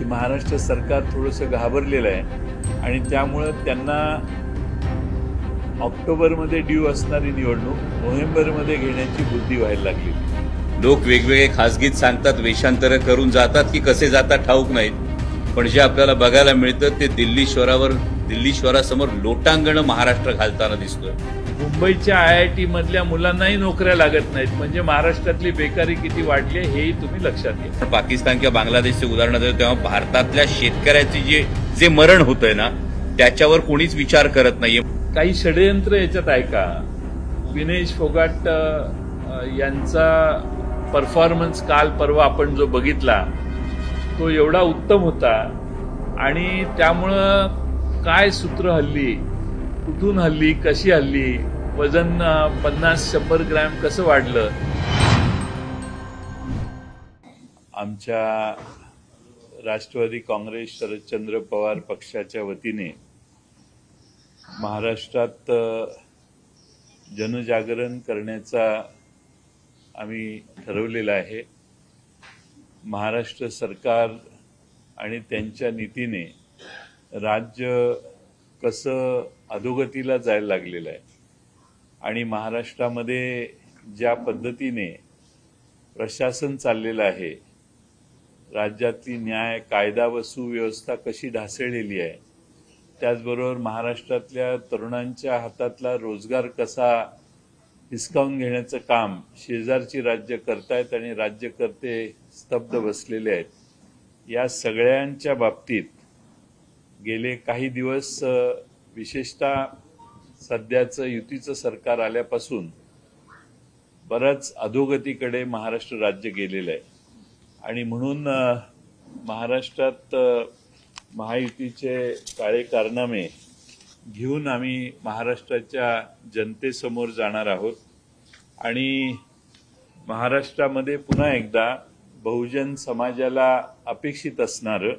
की महाराष्ट्र सरकार थोडंसं घाबरलेलं आहे आणि त्यामुळं त्यांना ऑक्टोबरमध्ये ड्यू असणारी निवडणूक नोव्हेंबरमध्ये घेण्याची बुद्धी व्हायला लागली। लोक वेगवेगळे खासगीत सांगतात, वेषांतर करून जातात की कसे जातात ठाऊक नाहीत, पण जे आपल्याला बघायला मिळतं ते दिल्ली शहरासमोर लोटांगण महाराष्ट्र घालताना दिसतोय। मुंबईच्या IIT मधल्या मुलांनाही नोकऱ्या लागत नाहीत, म्हणजे महाराष्ट्रातली बेकारी किती वाढली हेही तुम्ही लक्षात घ्या। पाकिस्तान किंवा बांगलादेशचे उदाहरण देतो तेव्हा भारतातल्या शेतकऱ्याचे जे मरण होतंय ना त्याच्यावर कोणीच विचार करत नाहीये। काही षडयंत्र याच्यात आहे का? विनेश फोगाट यांचा परफॉर्मन्स काल परवा आपण जो बघितला तो एवढा उत्तम होता आणि त्यामुळं काय सूत्र हल्ली, कुठून हल्ली, कशी हल्ली, वजन 50-100 ग्रॅम कसं वाढलं। आमच्या राष्ट्रवादी काँग्रेस शरदचंद्र पवार पक्षाच्या वतीने महाराष्ट्रात जनजागरण करण्याचा आम्ही ठरवलेला आहे। महाराष्ट्र सरकार आणि त्यांच्या नीतीने राज्य कसं अधोगतीला जायला लागलेलं आहे आणि महाराष्ट्रामध्ये ज्या पद्धतीने प्रशासन चाललेलं आहे, राज्यातली न्याय, कायदा व सुव्यवस्था कशी ढासळलेली आहे, त्याचबरोबर महाराष्ट्रातल्या तरुणांच्या हातातला रोजगार कसा हिसकावून घेण्याचं काम शेजारची राज्य करतायत आणि राज्यकर्ते स्तब्ध बसलेले आहेत। या सगळ्यांच्या बाबतीत गेले काही दिवस विशेषतः सध्याचं युतीचं सरकार आल्यापासून बराच अधोगतीकडे महाराष्ट्र राज्य गेलेलं आहे आणि म्हणून महाराष्ट्रात महायुतीचे काळे कारनामे घेऊन आम्ही महाराष्ट्राच्या जनतेसमोर जाणार आहोत आणि महाराष्ट्रामध्ये पुन्हा एकदा बहुजन समाजाला अपेक्षित असणारं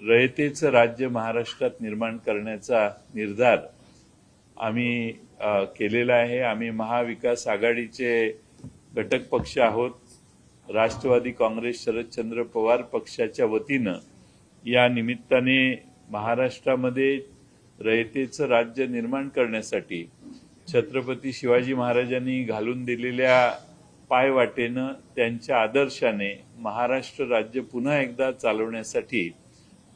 रयतेचं राज्य महाराष्ट्रात निर्माण करण्याचा निर्धार आम्ही केलेला आहे। आम्ही महाविकास आघाडीचे घटक पक्ष आहोत। राष्ट्रवादी काँग्रेस शरदचंद्र पवार पक्षाच्या वतीनं या निमित्ताने महाराष्ट्रामध्ये रयतेचं राज्य निर्माण करण्यासाठी छत्रपती शिवाजी महाराजांनी घालून दिलेल्या पायवाटेनं त्यांच्या आदर्शाने महाराष्ट्र राज्य पुन्हा एकदा चालवण्यासाठी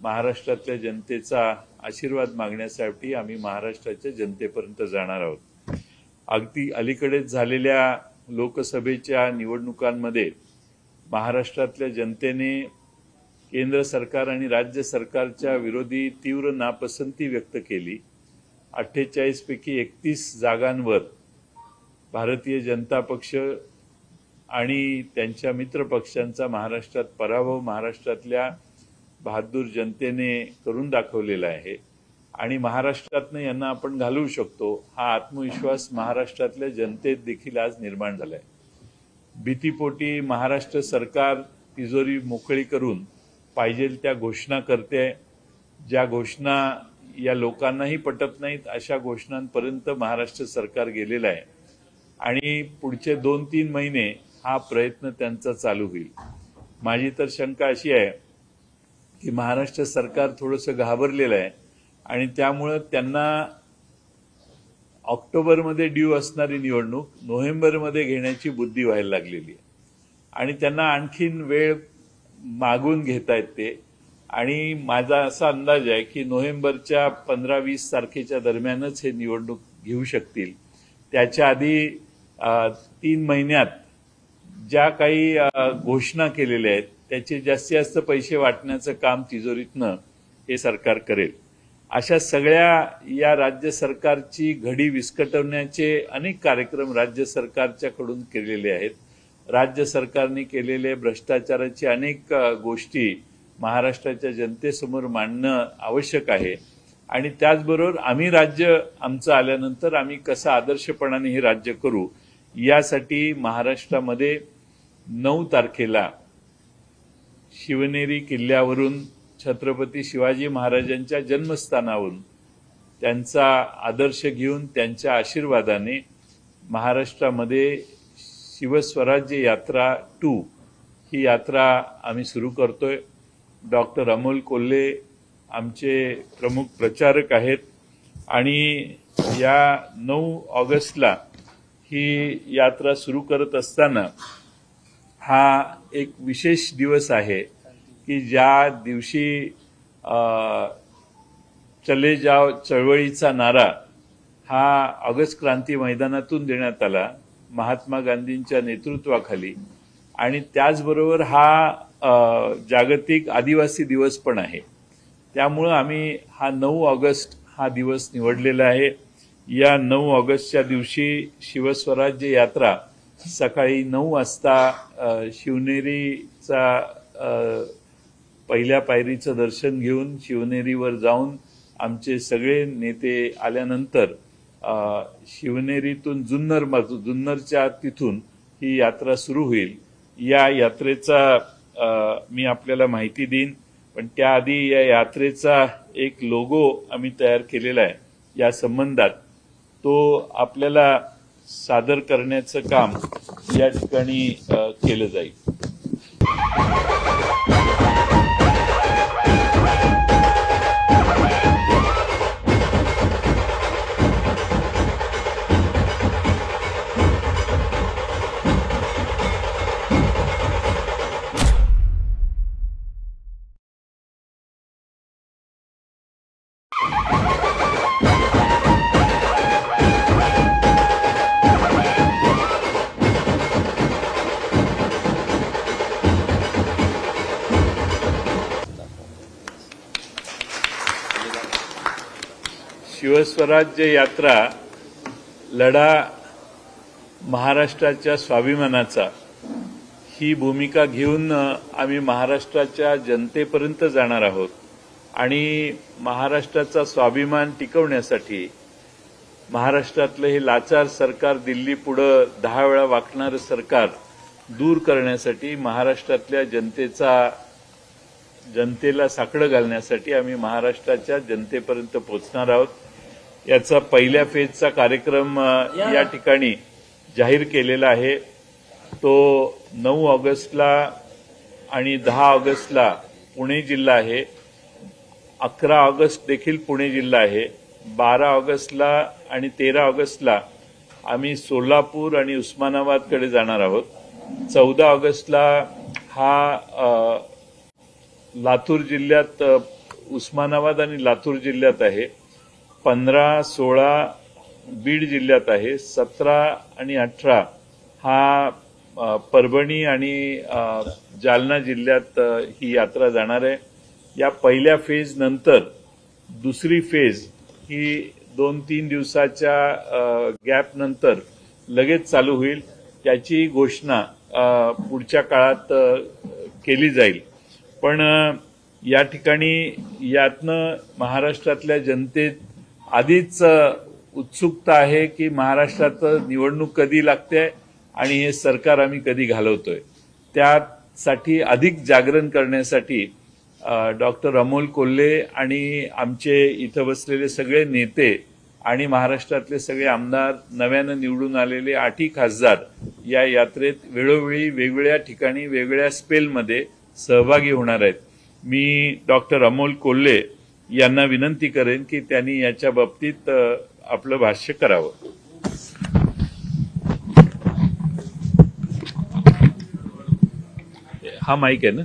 महाराष्ट्रातल्या जनतेचा आशीर्वाद मागण्यासाठी आम्ही महाराष्ट्राच्या जनतेपर्यंत जाणार आहोत। अगदी अलीकडेच झालेल्या लोकसभेच्या निवडणुकांमध्ये महाराष्ट्रातल्या जनतेने केंद्र सरकार आणि राज्य सरकारच्या विरोधी तीव्र नापसंती व्यक्त केली। 48 पैकी 31 जागांवर भारतीय जनता पक्ष आणि त्यांच्या मित्र पक्षांचा महाराष्ट्रात पराभव महाराष्ट्रातल्या बहादूर जनतेने करून दाखवलेला आहे आणि महाराष्ट्रातनं यांना आपण घालवू शकतो हा आत्मविश्वास महाराष्ट्रातल्या जनतेत देखील आज निर्माण झालाय। भीतीपोटी महाराष्ट्र सरकार तिजोरी मोकळी करून पाहिजे त्या घोषणा करते, ज्या घोषणा या लोकांनाही पटत नाहीत अशा घोषणांपर्यंत महाराष्ट्र सरकार गेलेलं आहे आणि पुढचे 2-3 महिने हा प्रयत्न त्यांचा चालू होईल। माझी तर शंका अशी आहे की महाराष्ट्र सरकार थोडंसं घाबरलेलं आहे आणि त्यामुळं त्यांना ऑक्टोबरमध्ये ड्यू असणारी निवडणूक नोव्हेंबरमध्ये घेण्याची बुद्धी व्हायला लागलेली आहे आणि त्यांना आणखीन वेळ मागून घेतायत ते आणि माझा असा अंदाज आहे की नोव्हेंबरच्या 15-20 तारखेच्या दरम्यानच हे निवडणूक घेऊ शकतील। त्याच्या आधी 3 महिन्यात ज्या काही घोषणा केलेल्या आहेत त्याचे जास्तीत जास्त पैसे वाटण्याचं काम तिजोरीतनं हे सरकार करेल। अशा सगळ्या या राज्य सरकारची घडी विस्कटवण्याचे अनेक कार्यक्रम राज्य सरकारच्याकडून केलेले आहेत। राज्य सरकारने केलेले भ्रष्टाचाराची अनेक गोष्टी महाराष्ट्राच्या जनतेसमोर मांडणं आवश्यक आहे आणि त्याचबरोबर आम्ही राज्य आमचं आल्यानंतर आम्ही कसं आदर्शपणाने हे राज्य करू यासाठी महाराष्ट्रामध्ये 9 तारखेला शिवनेरी किल्ल्यावरून छत्रपती शिवाजी महाराजांच्या जन्मस्थानावरून त्यांचा आदर्श घेऊन त्यांच्या आशीर्वादाने महाराष्ट्रामध्ये शिवस्वराज्य यात्रा 2 ही यात्रा आम्ही सुरू करतोय। डॉक्टर अमोल कोल्हे आमचे प्रमुख प्रचारक आहेत आणि या 9 ऑगस्टला ही यात्रा सुरू करत असताना हा एक विशेष दिवस आहे की ज्या दिवशी चले जाव चळवळीचा नारा हा ऑगस्ट क्रांती मैदानातून देण्यात आला महात्मा गांधींच्या नेतृत्वाखाली आणि त्याचबरोबर हा जागतिक आदिवासी दिवस पण आहे. त्यामुळे आम्ही हा 9 ऑगस्ट हा दिवस निवडलेला आहे. या 9 ऑगस्टच्या दिवशी शिवस्वराज्य यात्रा सकाळी 9 वाजता शिवनेरीचा पहिल्या पायरीचं दर्शन घेऊन शिवनेरीवर जाऊन आमचे सगळे नेते आल्यानंतर शिवनेरीतून जुन्नरच्या तिथून ही यात्रा सुरू होईल. या यात्रेचा मी आपल्याला माहिती देईन, पण त्याआधी या यात्रेचा एक लोगो आम्ही तयार केलेला आहे. या संबंधात तो आपल्याला सादर करण्याचं काम या ठिकाणी केलं जाईल. शिवस्वराज्य यात्रा लढा महाराष्ट्राच्या स्वाभिमानाचा ही भूमिका घेऊन आम्ही महाराष्ट्राच्या जनतेपर्यंत जाणार आहोत आणि महाराष्ट्राचा स्वाभिमान टिकवण्यासाठी महाराष्ट्रातलं हे लाचार सरकार दिल्ली पुढे 10 वेळा वाकणारं सरकार दूर करण्यासाठी महाराष्ट्रातल्या जनतेला साकडं घालण्यासाठी आम्ही महाराष्ट्राच्या जनतेपर्यंत पोहोचणार आहोत. याचा पहिल्या फेजचा कार्यक्रम या ठिकाणी जाहीर केलेला आहे. तो 9 ऑगस्टला आणि 10 ऑगस्टला पुणे जिल्हा आहे. 11 ऑगस्ट देखील पुणे जिल्हा आहे. 12 ऑगस्टला आणि 13 ऑगस्टला आम्ही सोलापूर आणि उस्मानाबादकडे जाणार आहोत. 14 ऑगस्टला हा लातूर जिल्ह्यात उस्मानाबाद आणि लातूर जिल्ह्यात आहे. 15, 16 बीड जिल्ह्यात आहे. 17 आणि 18 हा परभणी आणि जालना जिल्ह्यात ही यात्रा जाणार आहे. या पहिल्या फेज नंतर दुसरी फेज ही 2-3 दिवसाच्या गॅप नंतर लगेच चालू होईल. त्याची घोषणा पुढच्या काळात केली जाईल. पण या ठिकाणी यातनं महाराष्ट्रातल्या जनतेत आधीच उत्सुकता आहे की महाराष्ट्रात निवडणूक कधी लागते आणि हे सरकार आम्ही कधी घालवतोय. त्यासाठी अधिक जागरण करण्यासाठी डॉक्टर अमोल कोल्हे आणि आमचे इथं बसलेले सगळे नेते आणि महाराष्ट्रातले सगळे आमदार नव्यानं निवडून आलेले 8 खासदार या यात्रेत वेळोवेळी वेगवेगळ्या ठिकाणी वेगवेगळ्या स्पेलमध्ये सहभागी होणार आहेत. मी डॉक्टर अमोल कोल्हे यांना विनंती करेन की त्यांनी याच्या बाबतीत आपलं भाष्य करावं. हा माईक आहे ना?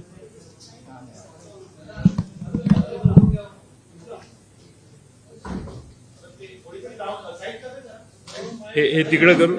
हे तिकडे करू.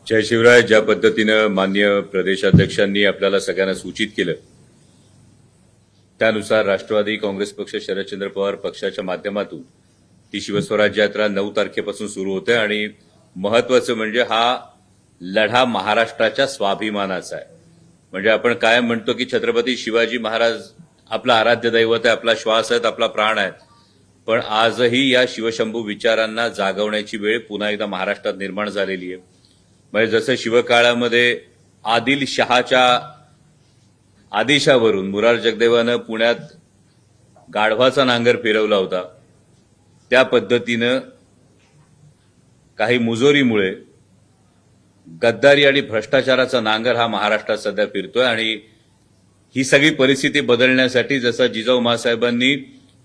जय शिवराय. ज्या पद्धतीनं माननीय प्रदेशाध्यक्षांनी आपल्याला सगळ्यांना सूचित केलं त्यानुसार राष्ट्रवादी काँग्रेस पक्ष शरदचंद्र पवार पक्षाच्या माध्यमातून ही शिवस्वराज्य यात्रा 9 तारखेपासून सुरू होते आणि महत्वाचं म्हणजे हा लढा महाराष्ट्राच्या स्वाभिमानाचा आहे. म्हणजे आपण कायम म्हणतो की छत्रपती शिवाजी महाराज आपला आराध्य दैवत आहे, आपला श्वास आहेत, आपला प्राण आहे. पण आजही या शिवशंभू विचारांना जागवण्याची वेळ पुन्हा एकदा महाराष्ट्रात निर्माण झालेली आहे. म्हणजे जसं शिवकाळामध्ये आदिल शहाच्या आदेशावरून मुरार जगदेवानं पुण्यात गाढवाचा नांगर फिरवला होता, त्या पद्धतीनं काही मुजोरीमुळे गद्दारी आणि भ्रष्टाचाराचा नांगर हा महाराष्ट्रात सध्या फिरतोय. आणि ही सगळी परिस्थिती बदलण्यासाठी जसं जिजाऊ माँसाहेबांनी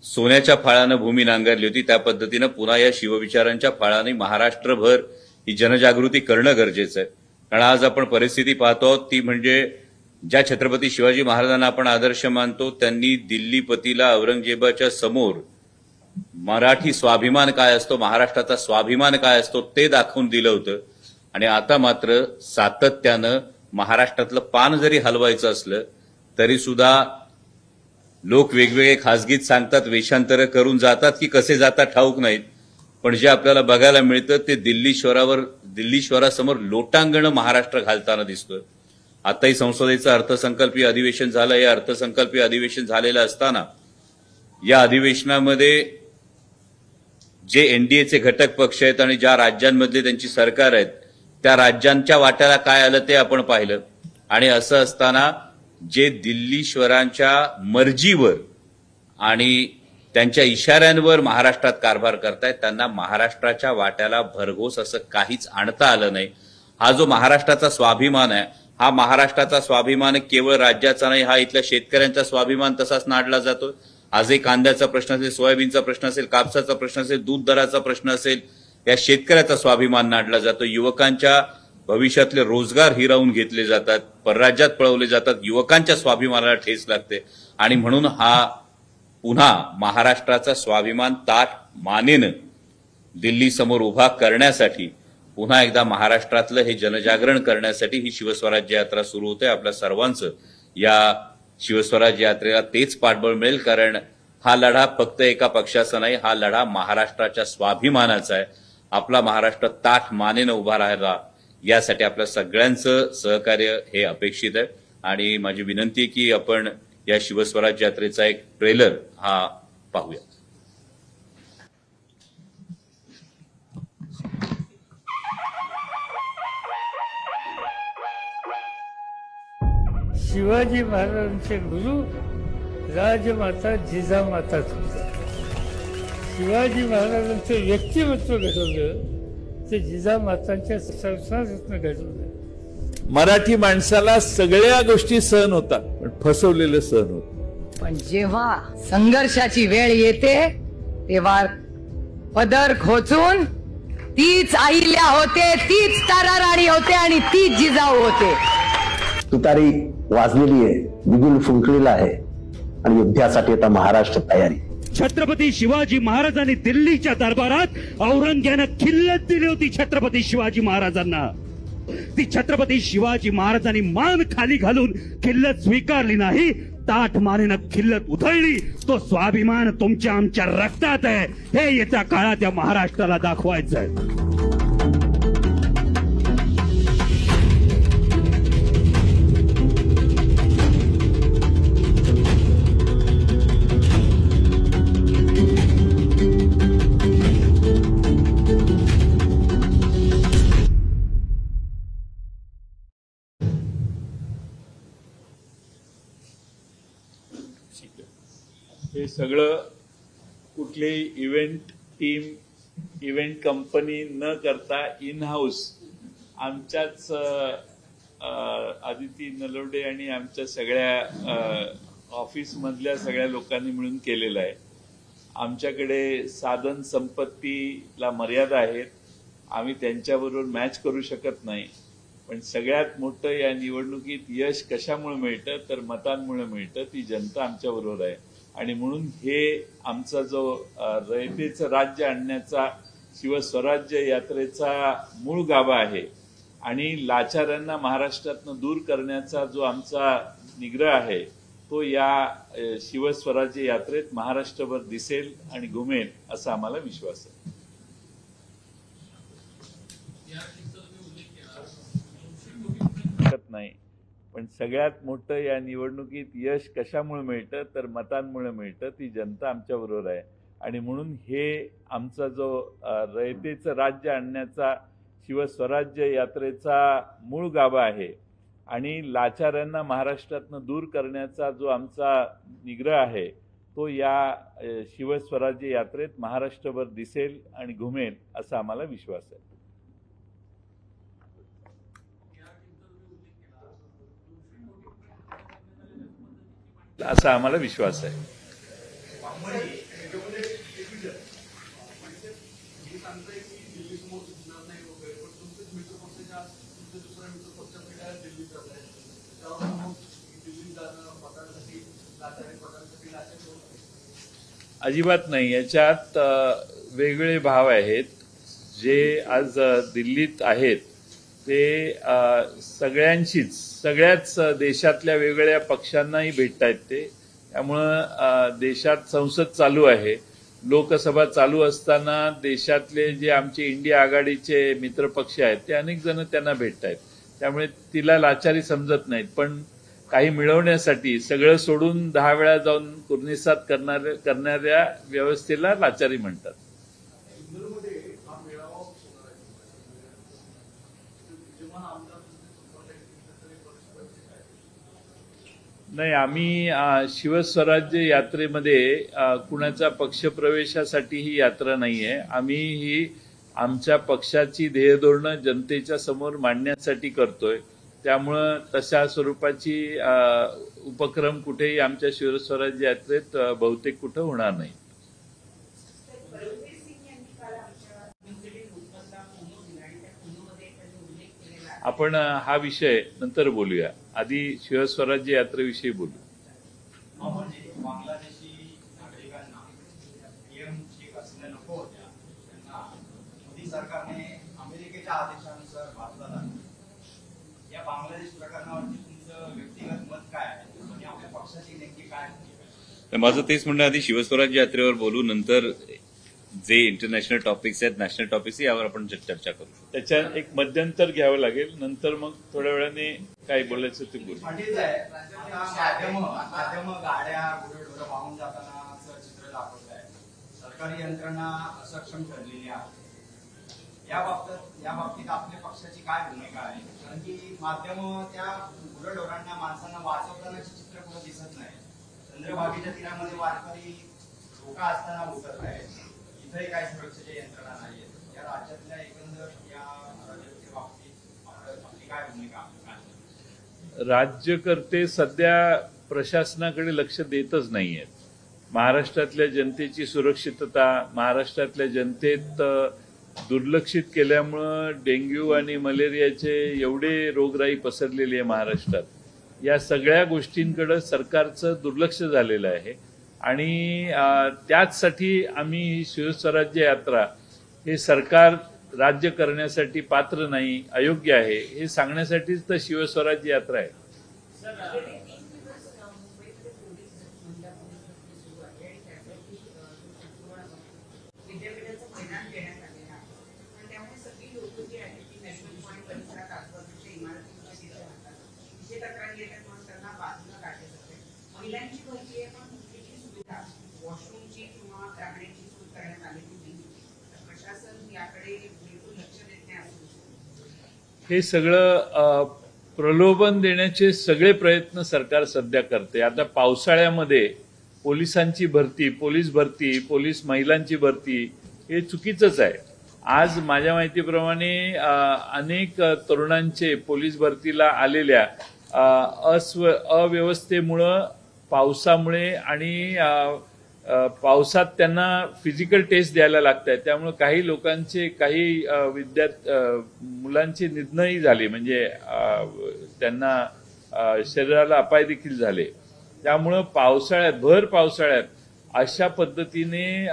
सोन्याच्या फाळानं भूमी नांगरली होती, त्या पद्धतीनं पुन्हा या शिवविचारांच्या फाळाने महाराष्ट्रभर ही जनजागृती करणं गरजेचं आहे. कारण आज आपण परिस्थिती पाहतो आहोत ती म्हणजे ज्या छत्रपती शिवाजी महाराजांना आपण आदर्श मानतो त्यांनी दिल्लीपतीला औरंगजेबाच्या समोर मराठी स्वाभिमान काय असतो, महाराष्ट्राचा स्वाभिमान काय असतो ते दाखवून दिलं होतं. आणि आता मात्र सातत्यानं महाराष्ट्रातलं पान जरी हलवायचं असलं तरी सुद्धा लोक वेगवेगळे खासगीत सांगतात, वेषांतर करून जातात की कसे जातात ठाऊक नाहीत. पण जे आपल्याला बघायला मिळतं ते दिल्ली शहरासमोर लोटांगणं महाराष्ट्र घालताना दिसतोय. आताही संसदेचं अर्थसंकल्पीय अधिवेशन झालं. या अर्थसंकल्पीय अधिवेशन झालेलं असताना या अधिवेशनामध्ये जे एनडीएचे घटक पक्ष आहेत आणि ज्या राज्यांमधले त्यांची सरकार आहेत त्या राज्यांच्या वाट्याला काय आलं ते आपण पाहिलं. आणि असं असताना जे दिल्लीश्वरांच्या मर्जीवर आणि त्यांच्या इशाऱ्यांवर महाराष्ट्रात कारभार करतायत त्यांना महाराष्ट्राच्या वाट्याला भरघोस असं काहीच आणता आलं नाही. हा जो महाराष्ट्राचा स्वाभिमान आहे, हा महाराष्ट्राचा स्वाभिमान केवळ राज्याचा नाही, हा इथल्या शेतकऱ्यांचा स्वाभिमान तसाच नाडला जातो. आजही कांद्याचा प्रश्न असेल, सोयाबीनचा प्रश्न असेल, कापसाचा प्रश्न असेल, दूध दराचा प्रश्न असेल, या शेतकऱ्याचा स्वाभिमान नाडला जातो. युवकांच्या भविष्यातले रोजगार हिरावून घेतले जातात, परराज्यात पळवले जातात, युवकांच्या स्वाभिमानाला ठेच लागते. आणि म्हणून हा पुन्हा महाराष्ट्राचा स्वाभिमान ताठ मानेनं दिल्ली समोर उभा करण्यासाठी पुन्हा एकदा महाराष्ट्रातलं हे जनजागरण करण्यासाठी ही शिवस्वराज्य यात्रा सुरू होते. आपल्या सर्वांचं या शिवस्वराज्य यात्रेला तेच पाठबळ मिळेल, कारण हा लढा फक्त एका पक्षाचा नाही, हा लढा महाराष्ट्राच्या स्वाभिमानाचा आहे. आपला महाराष्ट्र ताठ मानेनं उभा राहायला यासाठी आपल्या सगळ्यांचं सहकार्य हे अपेक्षित आहे. आणि माझी विनंती आहे की आपण या शिवस्वराज्य यात्रेचा एक ट्रेलर हा पाहूया. शिवाजी महाराजांचे गुरु राजमाता जिजामाताच होत्या. शिवाजी महाराजांचं व्यक्तिमत्व घडवलं ते जिजामातांच्या संस्कारातून घडवलं. मराठी माणसाला सगळ्या गोष्टी सहन होतात पण फसवलेलं सहन होत. पण जेव्हा संघर्षाची वेळ येते तेव्हा पदर खोचून तीच अहिल्या होते, तीच तारा राणी होते आणि तीच जिजाऊ होते. तुतारी वाजलेली आहे, बिगुल फुंकलेला आहे आणि युद्धासाठी आता महाराष्ट्र तयारी. छत्रपती शिवाजी महाराजांनी दिल्लीच्या दरबारात औरंग्यानं खिल्लत दिली होती छत्रपती शिवाजी महाराजांना. ती छत्रपती शिवाजी महाराजांनी मान खाली घालून खिल्लत स्वीकारली नाही, ताठ मानेनं खिल्लत उधळली. तो स्वाभिमान तुमच्या आमच्या रक्तात आहे, हे येत्या काळात या महाराष्ट्राला दाखवायचं आहे. हे सगळं कुठलीही इव्हेंट टीम, इव्हेंट कंपनी न करता इन हाऊस आमच्याच आदिती नलवडे आणि आमच्या सगळ्या ऑफिसमधल्या सगळ्या लोकांनी मिळून केलेलं आहे. आमच्याकडे साधन संपत्तीला मर्यादा आहेत, आम्ही त्यांच्याबरोबर मॅच करू शकत नाही. पण सगळ्यात मोठं या निवडणुकीत यश कशामुळे मिळतं तर मतांमुळे मिळतं. ती जनता आमच्याबरोबर आहे आणि म्हणून हे आमचा जो रयतेचं राज्य आणण्याचा शिवस्वराज्य यात्रेचा मूळ गाभा आहे आणि लाचाऱ्यांना महाराष्ट्रातनं दूर करण्याचा जो आमचा निग्रह आहे तो या शिवस्वराज्य यात्रेत महाराष्ट्रभर दिसेल आणि घुमेल असा आम्हाला विश्वास आहे. नाही पण सगळ्यात मोठं या निवडणुकीत यश कशामुळे मिळतं तर मतांमुळे मिळतं. ती जनता आमच्याबरोबर आहे आणि म्हणून हे आमचा जो रयतेचं राज्य आणण्याचा शिवस्वराज्य यात्रेचा मूळ गाभा आहे आणि लाचाऱ्यांना महाराष्ट्रातनं दूर करण्याचा जो आमचा निग्रह आहे तो या शिवस्वराज्य यात्रेत महाराष्ट्रभर दिसेल आणि घुमेल असा आम्हाला विश्वास आहे. असा आम्हाला विश्वास आहे. अजिबात नाही. याच्यात वेगवेगळे भाव आहेत. जे आज दिल्लीत आहेत ते सगळ्याच देशातल्या वेगवेगळ्या पक्षांनाही भेटतायत ते. त्यामुळं देशात संसद चालू आहे, लोकसभा चालू असताना देशातले जे आमचे इंडिया आघाडीचे मित्रपक्ष आहेत ते अनेक जण त्यांना भेटतायत. त्यामुळे तिला लाचारी समजत नाहीत. पण काही मिळवण्यासाठी सगळं सोडून 10 वेळा जाऊन कुर्निसात करणाऱ्या व्यवस्थेला लाचारी म्हणतात. नाही, आम्ही शिवस्वराज्य यात्रेमध्ये कुणाच्या पक्षप्रवेशासाठी ही यात्रा नाहीये. आम्ही ही आमच्या पक्षाची ध्येयधोरणं जनतेच्या समोर मांडण्यासाठी करतोय. त्यामुळं तशा स्वरूपाची उपक्रम कुठेही आमच्या शिवस्वराज्य यात्रेत बहुतेक कुठं होणार नाही. आपण हा विषय नंतर बोलूया. आधी शिवस्वराज्य यात्रेविषयी बोलू. बांगलादेशी नागरिकांना पीएमची असणे नको होत्या, त्यांना मोदी सरकारने अमेरिकेच्या आदेशानुसार भारताला या बांगलादेश प्रकरणावरती तुमचं व्यक्तिगत मत काय आहे आणि आपल्या पक्षाची नेमकी काय? माझं तेच म्हणणं, आधी शिवस्वराज्य यात्रेवर बोलू, नंतर जे इंटरनॅशनल टॉपिक्स आहेत, नॅशनल टॉपिक्स, यावर आपण चर्चा करू. त्याच्यात एक मध्यंतर घ्यावं लागेल. नंतर मग थोड्या वेळाने काय बोलायचं ते बोलू. माध्यम गाड्या गुढे वाहून जाताना असं चित्र दाखवत आहे. सरकारी यंत्रणा असक्षम ठरलेली आहे. या बाबतीत आपल्या पक्षाची काय भूमिका आहे? कारण की माध्यम त्या गुढडोरांना माणसांना वाचवतानाचे चित्र कुठं दिसत नाही. चंद्रभागेच्या तीरामध्ये वारकरी धोका असताना उतरत आहेत. इथंही काही सुरक्षेच्या यंत्रणा नाहीये. या राज्यातल्या एकंदर या राज्याच्या बाबतीत आपली काय भूमिका आहे? राज्यकर्ते सध्या प्रशासनाकडे लक्ष देतच नाहीयेत. महाराष्ट्रातल्या जनतेची सुरक्षितता, महाराष्ट्रातल्या जनतेत दुर्लक्षित केल्यामुळं डेंग्यू आणि मलेरियाचे एवढे रोगराई पसरलेली आहे महाराष्ट्रात. या सगळ्या गोष्टींकडे सरकारचं दुर्लक्ष झालेलं आहे आणि त्याचसाठी आम्ही ही शिवस्वराज्य यात्रा हे सरकार राज्य करण्यासाठी पात्र नाही, अयोग्य आहे हे सांगण्यासाठीच तर शिवस्वराज्य यात्रा आहे. हे सगळं प्रलोभन देण्याचे सगळे प्रयत्न सरकार सध्या करते. आता पावसाळ्यामध्ये पोलिसांची भरती, पोलीस महिलांची भरती हे चुकीचंच आहे. आज माझ्या माहितीप्रमाणे अनेक तरुणांचे पोलीस भरतीला आलेल्या अव्यवस्थेमुळं, पावसामुळे आणि पावसात त्यांना फिजिकल टेस्ट द्यायला लागत आहे. त्यामुळे काही लोकांचे, काही मुलांचे निधनही झाले, म्हणजे त्यांना शरीराला अपाय देखील झाले. त्यामुळं भर पावसाळ्यात अशा पद्धतीने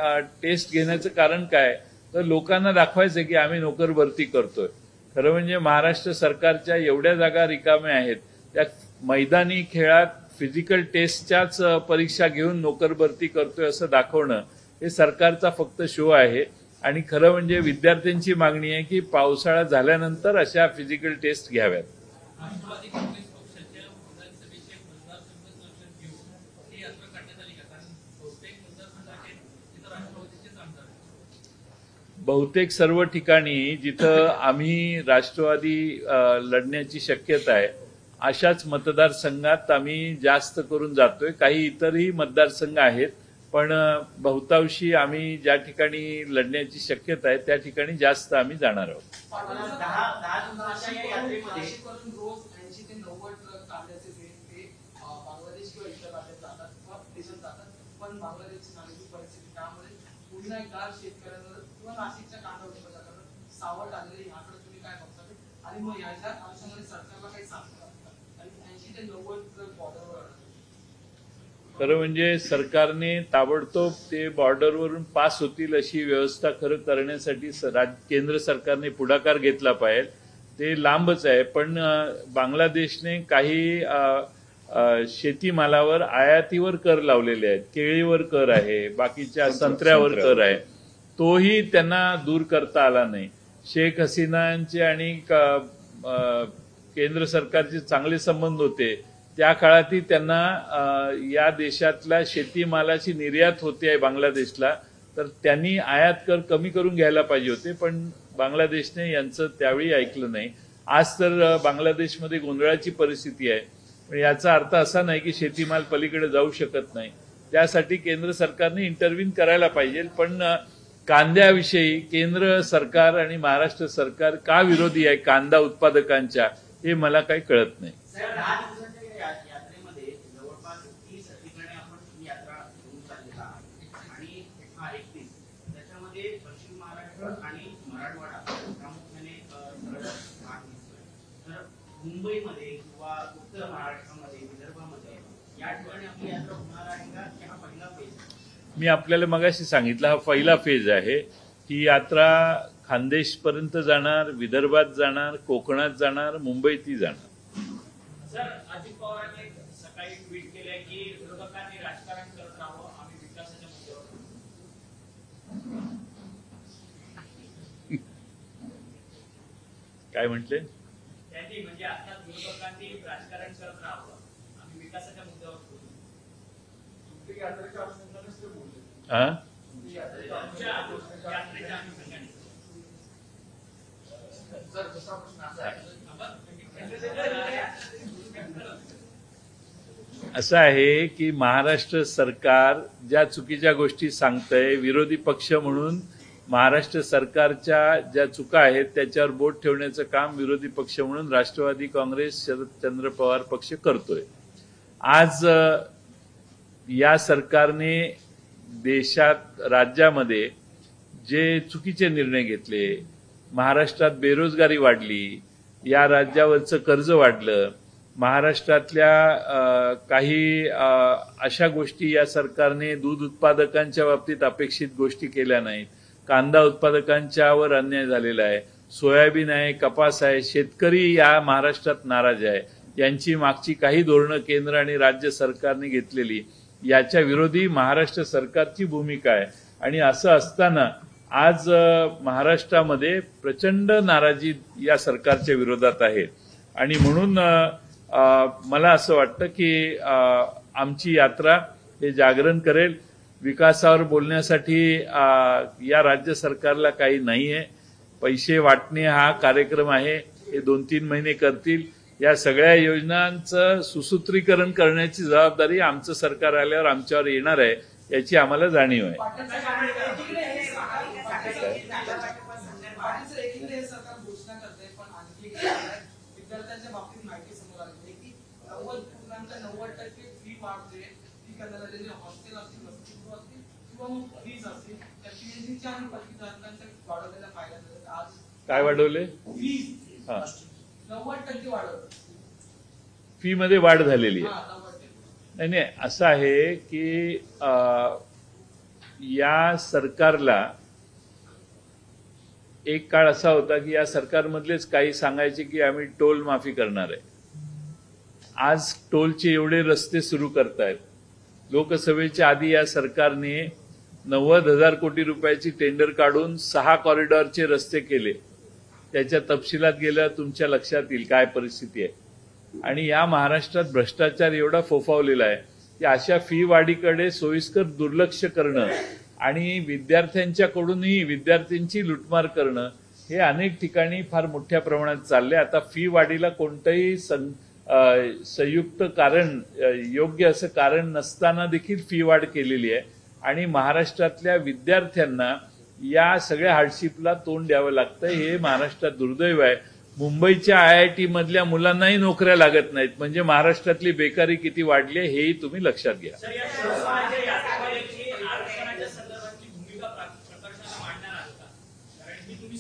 टेस्ट घेण्याचं कारण काय, तर लोकांना दाखवायचं की आम्ही नोकर भरती करतोय. खरं म्हणजे महाराष्ट्र सरकारच्या एवढ्या जागा रिकाम्या आहेत, त्या मैदानी खेळात फिजिकल टेस्टच्याच परीक्षा घेऊन नोकर भरती करतोय असं दाखवणं हे सरकारचा फक्त शो आहे. आणि खरं म्हणजे विद्यार्थ्यांची मागणी आहे की पावसाळा झाल्यानंतर अशा फिजिकल टेस्ट घ्याव्यात. बहुतेक सर्व ठिकाणी जिथं आम्ही राष्ट्रवादी लढण्याची शक्यता आहे अशाच मतदारसंघात आम्ही जास्त करून जातोय. काही इतरही मतदारसंघ आहेत, पण बहुतांशी आम्ही ज्या ठिकाणी लढण्याची शक्यता आहे त्या ठिकाणी जास्त आम्ही जाणार आहोत. 10 दिवसाच्या या यात्रेमध्ये रोज 80 ते 90 ट्रक कांद्याचे ते बांगलादेश किंवा इतर राज्यात जातात किंवा देशात जातात, पण बांगलादेशची नागरिक परिस्थिती त्यामुळे पुन्हा एकदा शेतकऱ्यांवर किंवा नाशिकच्या कांदा उत्पादकांवर सावट आलेली याकडे तुम्ही काय बघता आणि मग याच्या अनुषंगाने सरकारला काही सांगता आणि 80 ते 90 ट्रक बॉर्डरवर खरं म्हणजे सरकारने ताबडतोब ते बॉर्डरवरून पास होतील अशी व्यवस्था खरं करण्यासाठी केंद्र सरकारने पुढाकार घेतला पाहिजे. ते लांबच आहे, पण बांगलादेशने काही शेतीमालावर आयातीवर कर लावलेले आहेत. केळीवर कर आहे, बाकीच्या संत्र्यावर कर आहे, तोही त्यांना दूर करता आला नाही. शेख हसीनांचे आणि केंद्र सरकारचे चांगले संबंध होते. त्या काळातही त्यांना या देशातल्या शेतीमालाची निर्यात होते आहे बांगलादेशला, तर त्यांनी आयात कर कमी करून घ्यायला पाहिजे होते, पण बांगलादेशने यांचं त्यावेळी ऐकलं नाही. आज तर बांगलादेशमध्ये गोंधळाची परिस्थिती आहे, पण याचा अर्थ असा नाही की शेतीमाल पलीकडे जाऊ शकत नाही. त्यासाठी केंद्र सरकारने इंटरव्हीन करायला पाहिजे. पण कांद्याविषयी केंद्र सरकार आणि महाराष्ट्र सरकार का विरोधी आहे कांदा उत्पादकांच्या, हे मला काही कळत नाही. 10 दिवसाच्या यात्रेमध्ये जवळपास 30 ठिकाणी आपण यात्रा घेऊन चाललेला आहात आणि 31 त्याच्यामध्ये पश्चिम महाराष्ट्र आणि मराठवाडा प्रामुख्याने भाग घेतोय. तर मुंबईमध्ये किंवा उत्तर महाराष्ट्रामध्ये विदर्भामध्ये या ठिकाणी आपली यात्रा होणार आहे का, की हा पहिला फेज? मी आपल्याला मगाशी सांगितलं हा पहिला फेज आहे. ही यात्रा खानदेशपर्यंत जाणार, विदर्भात जाणार, कोकणात जाणार, मुंबईतही जाणार. सर, अजित पवारांनी सकाळी ट्विट केलंय की विरोधकांनी राजकारण करत राहावं, आम्ही विकासाच्या मुद्द्यावर. काय म्हटले त्यांनी म्हणजे आता विरोधकांनी राजकारण करत राहावं, आम्ही विकासाच्या मुद्द्यावर बोलू. यात्रेच्या अनुषंगानेच ते बोलले. यात्रेच्या अनुषंगाने सर, दुसरा प्रश्न असा आहे, असं आहे की महाराष्ट्र सरकार ज्या चुकीच्या गोष्टी सांगतंय, विरोधी पक्ष म्हणून महाराष्ट्र सरकारच्या ज्या चुका आहेत त्याच्यावर बोट ठेवण्याचं काम विरोधी पक्ष म्हणून राष्ट्रवादी काँग्रेस शरदचंद्र पवार पक्ष करतोय. आज या सरकारने देशात राज्यामध्ये जे चुकीचे निर्णय घेतले, महाराष्ट्रात बेरोजगारी वाढली, या राज्यावरचं कर्ज वाढलं, महाराष्ट्रातल्या काही अशा गोष्टी या सरकारने दूध उत्पादकांच्या बाबतीत अपेक्षित गोष्टी केल्या नाहीत. कांदा उत्पादकांच्यावर अन्याय झालेला आहे, सोयाबीन आहे, कपास आहे, शेतकरी या महाराष्ट्रात नाराज आहे. यांची मागची काही धोरणं केंद्र आणि राज्य सरकारने घेतलेली, याच्या विरोधी महाराष्ट्र सरकारची भूमिका आहे. आणि असं असताना आज महाराष्ट्रामध्ये प्रचंड नाराजी या सरकारच्या विरोधात आहे. आणि म्हणून मला असं वाटतं की आमची यात्रा हे जागरण करेल. विकासावर बोलण्यासाठी या राज्य सरकारला काही नाही आहे. पैसे वाटणे हा कार्यक्रम आहे, हे 2-3 महिने करतील. या सगळ्या योजनांचं सुसूत्रीकरण करण्याची जबाबदारी आमचं सरकार आल्यावर आमच्यावर येणार आहे, याची आम्हाला जाणीव आहे. विद्यार्थ्यांच्या बाबतीत माहिती समोर आली की 90% फी वाढते, ती त्यांना हॉस्टेल असतील, वसतिगृह असतील किंवा मग फीज असतील, त्या फीजच्या आणि विद्यार्थ्यांच्या वाढवलेल्या पाहिल्या जातात. आज काय वाढवले? फीज 90% वाढवली, फी मध्ये वाढ झालेली आहे. नाही, असं आहे की या सरकारला एक काळ असा होता की या सरकारमधलेच काही सांगायचे की आम्ही टोल माफी करणार आहे. आज टोलचे एवढे रस्ते सुरू करतायत. लोकसभेच्या आधी या सरकारने 90,000 कोटी रुपयाची टेंडर काढून 6 कॉरिडॉरचे रस्ते केले. त्याच्या तपशिलात गेल्यावर तुमच्या लक्षात येईल काय परिस्थिती आहे. आणि या महाराष्ट्रात भ्रष्टाचार एवढा फोफावलेला आहे की अशा फी वाढीकडे सोयीस्कर दुर्लक्ष करणं आणि विद्यार्थ्यांच्याकडूनही विद्यार्थ्यांची लुटमार करणं हे अनेक ठिकाणी फार मोठ्या प्रमाणात चालले. आता फी वाढीला कोणतंही संयुक्त कारण, योग्य असं कारण नसताना देखील फी वाढ केलेली आहे आणि महाराष्ट्रातल्या विद्यार्थ्यांना या सगळ्या हार्डशिपला तोंड द्यावं लागतं. हे महाराष्ट्रात दुर्दैव आहे. मुंबईच्या IIT मधल्या मुलांनाही नोकऱ्या लागत नाहीत. म्हणजे महाराष्ट्रातली बेकारी किती वाढली आहे हेही तुम्ही लक्षात घ्या.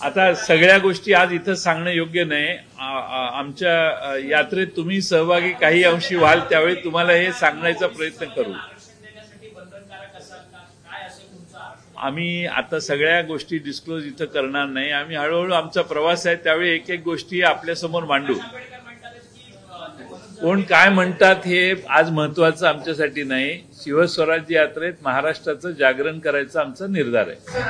आता सगळ्या गोष्टी आज इथं सांगणं योग्य नाही. आमच्या यात्रेत तुम्ही सहभागी काही अंशी व्हाल त्यावेळी तुम्हाला हे सांगण्याचा प्रयत्न करू. आम्ही आता सगळ्या गोष्टी डिस्क्लोज इथं करणार नाही. आम्ही हळूहळू आमचा प्रवास आहे त्यावेळी एक एक गोष्टी आपल्यासमोर मांडू. कोण काय म्हणतात हे आज महत्वाचं आमच्यासाठी नाही. शिवस्वराज्य यात्रेत महाराष्ट्राचं जागरण करायचा आमचा निर्धार आहे.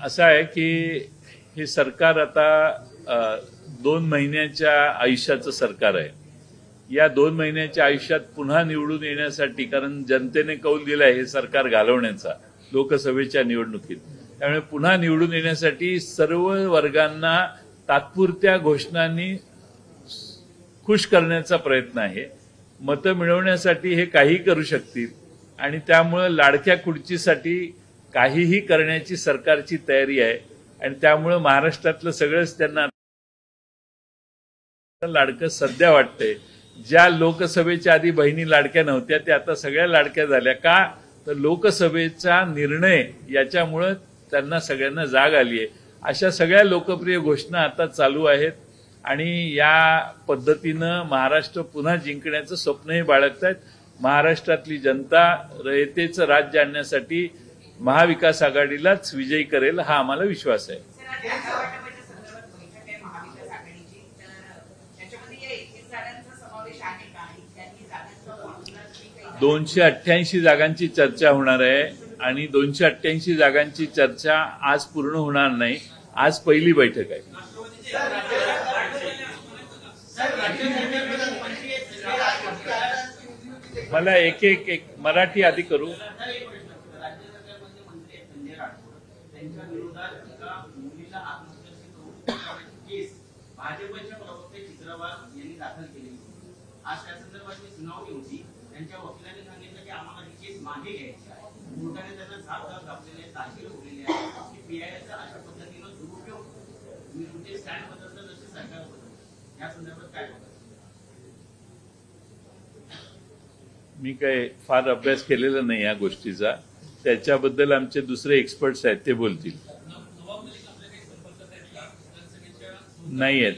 असं आहे की हे सरकार आता 2 महिन्याच्या आयुष्याचं सरकार आहे. या 2 महिन्याच्या आयुष्यात पुन्हा निवडून येण्यासाठी, कारण जनतेने कौल दिलाय हे सरकार घालवण्याचा लोकसभेच्या निवडणुकीत, त्यामुळे पुन्हा निवडून येण्यासाठी सर्व वर्गांना तात्पुरत्या घोषणांनी खुश करण्याचा प्रयत्न आहे. मतं मिळवण्यासाठी हे काही करू शकतील आणि त्यामुळे लाडक्या खुर्चीसाठी काहीही करण्याची सरकारची तयारी आहे आणि त्यामुळे महाराष्ट्रातलं सगळंच त्यांना लाडकं सध्या वाटतंय. ज्या लोकसभेच्या आधी बहिणी लाडक्या नव्हत्या त्या आता सगळ्या लाडक्या झाल्या. का तर लोकसभेचा निर्णय याच्यामुळे त्यांना सगळ्यांना जाग आली आहे. अशा सगळ्या लोकप्रिय घोषणा आता चालू आहेत आणि या पद्धतीनं महाराष्ट्र पुन्हा जिंकण्याचं स्वप्नही बाळगतायत. महाराष्ट्रातली जनता रयतेचं राज्य आणण्यासाठी महाविकास आघाडीलाच विजयी करेल हा आम्हाला विश्वास आहे. 288 जागांची चर्चा होणार आहे आणि 288 जागांची चर्चा आज पूर्ण होणार नाही. आज पहिली बैठक आहे. मला एक मराठी आधी करू. भाजपच्या प्रवक्ते चित्रवाल यांनी दाखल केली. आज त्या संदर्भातली सुनावणी होती. त्यांच्या वकिलांनी सांगितलं की आम्हाला ही केस मागे घ्यायची आहे. कोर्टाने त्यांना जाब दाखवलेले दाखल होलेले आहे की पीआयचा अशा पद्धतीनं दुरुपयोग तुम्ही तुमचे स्टँड बदलता जसे सरकार बदलतं या संदर्भात काय बघा. मी काय फार अभ्यास केलेला नाही या गोष्टीचा. त्याच्याबद्दल आमचे दुसरे एक्सपर्ट्स आहेत ते बोलतील. नाहीयेत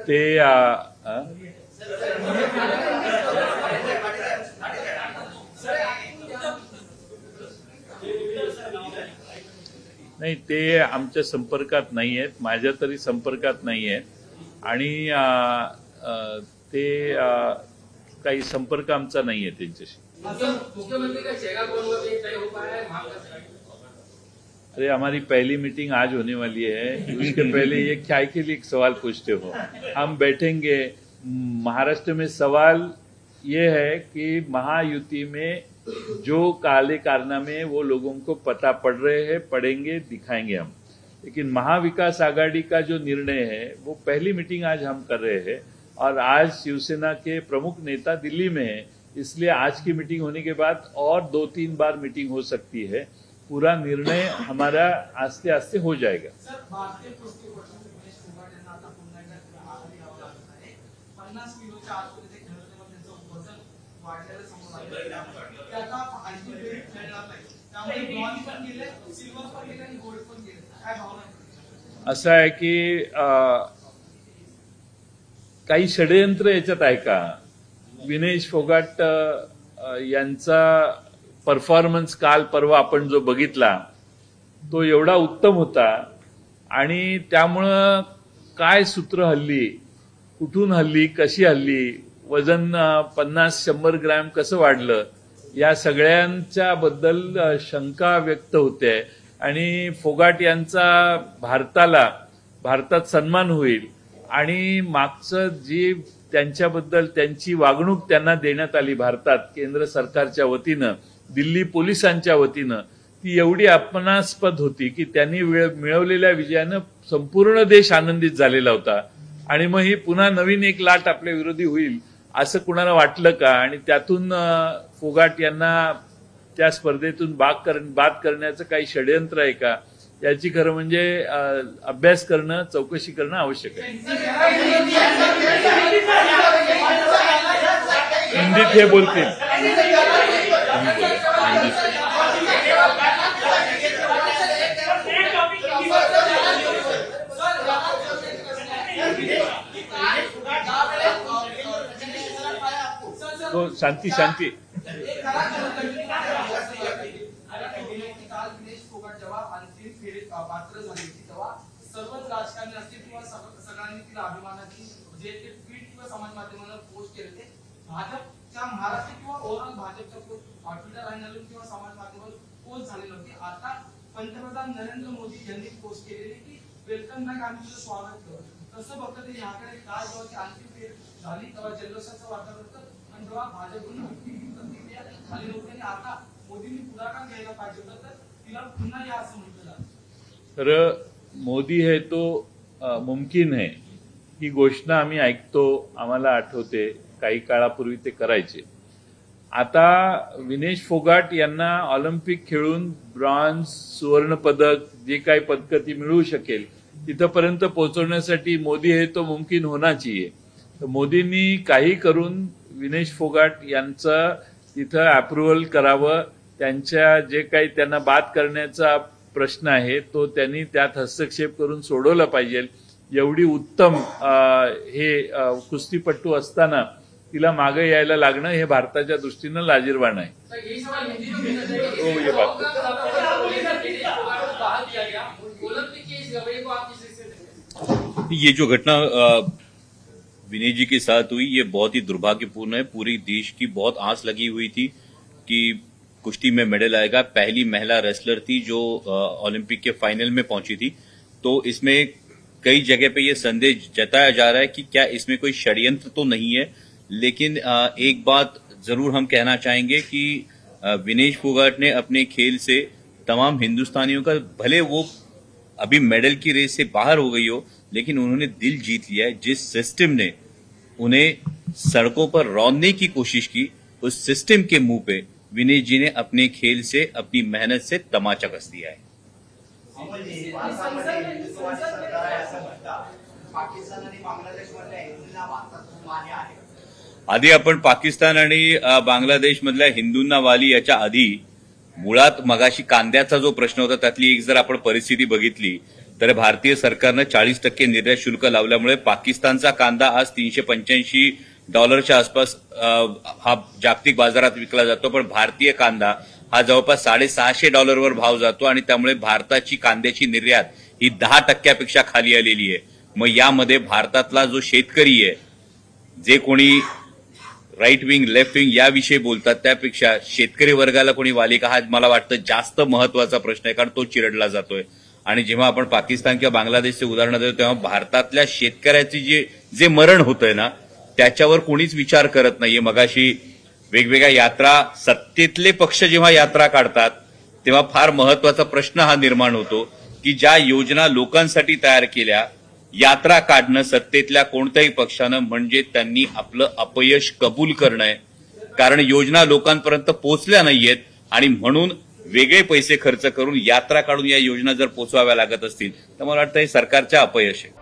ते नाही, ते आमच्या संपर्कात नाही आहेत. माझ्या तरी संपर्कात नाही आहेत आणि ते काही संपर्क आमचा नाही आहे त्यांच्याशी. अरे हमारी पहली मीटिंग आज होने वाली है. उसके पहले ये क्या के लिए एक सवाल पूछते हो. हम बैठेंगे. महाराष्ट्र में सवाल ये है कि महायुति में जो काले कारनामे वो लोगों को पता पड़ रहे हैं, पड़ेंगे, दिखाएंगे हम. लेकिन महाविकास आघाड़ी का जो निर्णय है वो पहली मीटिंग आज हम कर रहे हैं और आज शिवसेना के प्रमुख नेता दिल्ली में है. इसलिए आज की मीटिंग होने के बाद और 2-3 बार मीटिंग हो सकती है. पूरा निर्णय हमारा आस्ते आस्ते हो जाएगा. सर, भारतीय कुस्ती परिषद उमेश फोगाट यांना आता पुन्हा एकदा आघाडी यावं लागत आहे. 50 किलोच्या आतमध्ये ते खेळत तेव्हा त्यांचं वजन वाढलेलं समोर आलं. ते आता अल्टिमेट खेळणार नाही. त्यामुळे ब्रॉन्झ पण गेले, सिल्वर पण गेले आणि गोल्ड पण गेले. काय भावना आहे? असं आहे की काही षडयंत्र याच्यात आहे का. विनेश फोगाट यांचा परफॉर्मन्स काल परवा आपण जो बघितला तो एवढा उत्तम होता आणि त्यामुळं काय सूत्र हल्ली, कुठून हल्ली, कशी हल्ली, वजन 50-100 ग्रॅम कसं वाढलं, या सगळ्यांच्या बद्दल शंका व्यक्त होते आणि फोगाट यांचा भारतात सन्मान होईल आणि मागचं जी त्यांच्याबद्दल त्यांची वागणूक त्यांना देण्यात आली भारतात केंद्र सरकारच्या वतीनं, दिल्ली पोलिसांच्या वतीनं, ती एवढी अपमानास्पद होती की त्यांनी मिळवलेल्या विजयानं संपूर्ण देश आनंदित झालेला होता आणि मग ही पुन्हा नवीन एक लाट आपल्या विरोधी होईल असं कुणाला वाटलं का? आणि त्यातून फोगाट यांना त्या स्पर्धेतून बाद करण्याचं काही षडयंत्र आहे का, याची खरं म्हणजे अभ्यास करणं, चौकशी करणं आवश्यक आहे. हिंदीत हे बोलतील. तो शांती पात्र झाली तेव्हा सर्वच राजकारणी असतील किंवा सगळ्यांनी तिला अभिमानाची जे ते ट्विट किंवा समाज माध्यमांवर पोस्ट केले ते भाजपच्या महाराष्ट्र किंवा ओव्हरऑल भाजपच्या ट्विटर हँडलवर किंवा समाज माध्यमावर पोस्ट झालेली होती. आता पंतप्रधान नरेंद्र मोदी यांनी पोस्ट केलेली की वेलकम बॅक, आम्ही तुझं स्वागत करू. तसं बघतं ते याकडे काय जेव्हा ती अंतिम फेर झाली तेव्हा जल्लोषाचं वातावरण होतं आणि तेव्हा भाजपकडून प्रतिक्रिया झाली नव्हती आणि आता मोदींनी पुढाकार घ्यायला पाहिजे होतं, तर तिला पुन्हा या असं म्हटलं जातं. तर मोदी है तो मुमकिन है ही घोषणा आम्ही ऐकतो, आम्हाला आठवते काही काळापूर्वी ते करायचे. आता विनेश फोगाट यांना ऑलिम्पिक खेळून ब्रॉन्झ, सुवर्ण पदक, जे काही पदकं ती मिळू शकेल तिथपर्यंत पोहोचवण्यासाठी मोदी है तो मुमकिन होना चाहिए. तर मोदींनी काही करून विनेश फोगाट यांचं तिथं अप्रुव्हल करावं. त्यांच्या जे काही त्यांना बाद करण्याचा प्रश्न आहे तो त्यांनी त्यात हस्तक्षेप करून सोडवला पाहिजे. एवढी उत्तम हे कुस्तीपट्टू असताना तिला मागे यायला लागणं हे भारताच्या दृष्टीनं लाजिरवाणं आहे. ये जो घटना विनय जी के साथ हुई ये बहुत ही दुर्भाग्यपूर्ण है. पूरी देश की बहुत आस लगी हुई थी कि कुश्ती में मेडल आएगा. पहली महिला रेसलर थी जो ओलंपिक के फाइनल में पहुंची थी. तो इसमें कई जगह पे ये संदेश जताया जा रहा है कि क्या इसमें कोई षड्यंत्र तो नहीं है. लेकिन एक बात जरूर हम कहना चाहेंगे कि विनेश फोगाट ने अपने खेल से तमाम हिंदुस्तानियों का, भले वो अभी मेडल की रेस से बाहर हो गई हो, लेकिन उन्होंने दिल जीत लिया है. जिस सिस्टम ने उन्हें सड़कों पर रौंदने की कोशिश की, उस सिस्टम के मुंह पे विनेश जी ने अपने खेल से, अपनी मेहनत से तमाचा कस दिया है. आधी आपण पाकिस्तान आणि बांगलादेशमधल्या हिंदूंना वाली याच्या आधी मुळात मगाशी कांद्याचा जो प्रश्न होता त्यातली एक जर आपण परिस्थिती बघितली तर भारतीय सरकारनं 40% निर्यात शुल्क लावल्यामुळे पाकिस्तानचा कांदा आज $385 आसपास हा जागतिक बाजारात विकला जातो. पण भारतीय कांदा हा जवळपास $650 वर भाव जातो आणि त्यामुळे भारताची कांद्याची निर्यात ही 10% खाली आलेली आहे. मग यामध्ये भारतातला जो शेतकरी आहे, जे कोणी राईट विंग, लेफ्ट विंग याविषयी बोलतात त्यापेक्षा शेतकरी वर्गाला कोणी वाली का, हा मला वाटतं जास्त महत्वाचा प्रश्न आहे, कारण तो चिरडला जातोय. आणि जेव्हा आपण पाकिस्तान किंवा बांगलादेशचे उदाहरण देतो तेव्हा भारतातल्या शेतकऱ्याची जे मरण होतंय ना त्याच्यावर कोणीच विचार करत नाहीये. मगाशी वेगवेगळ्या यात्रा, सत्तेतले पक्ष जेव्हा यात्रा काढतात तेव्हा फार महत्वाचा प्रश्न हा निर्माण होतो की ज्या योजना लोकांसाठी तयार केल्या, यात्रा काढणं सत्तेतल्या कोणत्याही पक्षानं म्हणजे त्यांनी आपलं अपयश कबूल करणं आहे. कारण योजना लोकांपर्यंत पोहोचल्या नाहीयेत आणि म्हणून वेगळे पैसे खर्च करून यात्रा काढून या योजना जर पोहोचवाव्या लागत असतील तर मला वाटतं हे सरकारचं अपयश आहे.